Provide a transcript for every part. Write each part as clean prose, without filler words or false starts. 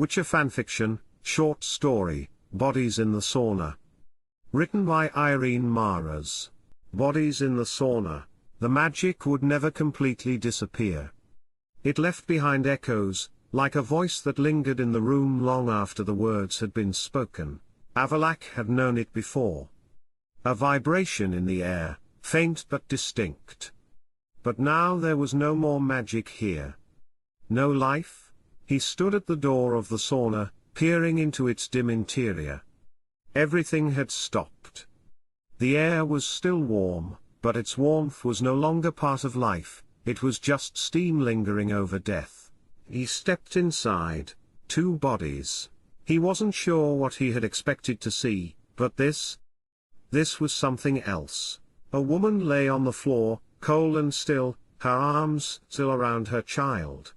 Witcher fanfiction, short story, Bodies in the Sauna. Written by Irene Marras. Bodies in the sauna. The magic would never completely disappear. It left behind echoes, like a voice that lingered in the room long after the words had been spoken. Avallac'h had known it before. A vibration in the air, faint but distinct. But now there was no more magic here. No life? He stood at the door of the sauna, peering into its dim interior. Everything had stopped. The air was still warm, but its warmth was no longer part of life, it was just steam lingering over death. He stepped inside. Two bodies. He wasn't sure what he had expected to see, but this was something else. A woman lay on the floor, cold and still, her arms still around her child.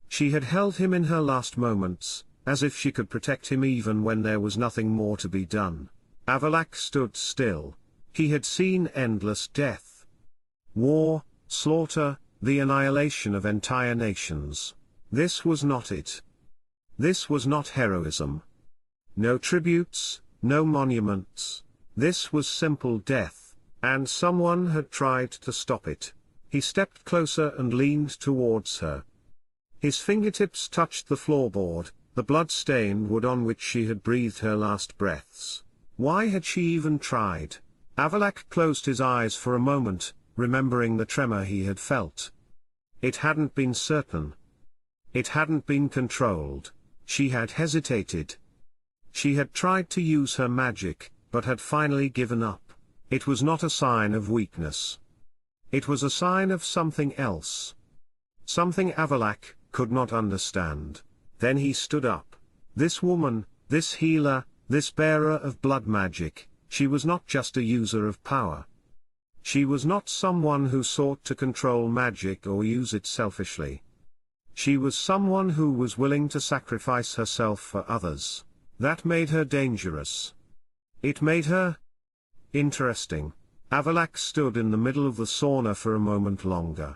She had held him in her last moments, as if she could protect him even when there was nothing more to be done. Avallac'h stood still. He had seen endless death. War, slaughter, the annihilation of entire nations. This was not it. This was not heroism. No tributes, no monuments. This was simple death, and someone had tried to stop it. He stepped closer and leaned towards her. His fingertips touched the floorboard, the blood-stained wood on which she had breathed her last breaths. Why had she even tried? Avallac'h closed his eyes for a moment, remembering the tremor he had felt. It hadn't been certain. It hadn't been controlled. She had hesitated. She had tried to use her magic, but had finally given up. It was not a sign of weakness. It was a sign of something else. Something Avallac'h could not understand. Then he stood up. This woman, this healer, this bearer of blood magic, she was not just a user of power. She was not someone who sought to control magic or use it selfishly. She was someone who was willing to sacrifice herself for others. That made her dangerous. It made her interesting. Avallac'h stood in the middle of the sauna for a moment longer.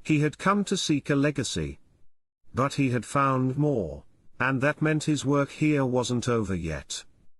He had come to seek a legacy. But he had found more, and that meant his work here wasn't over yet.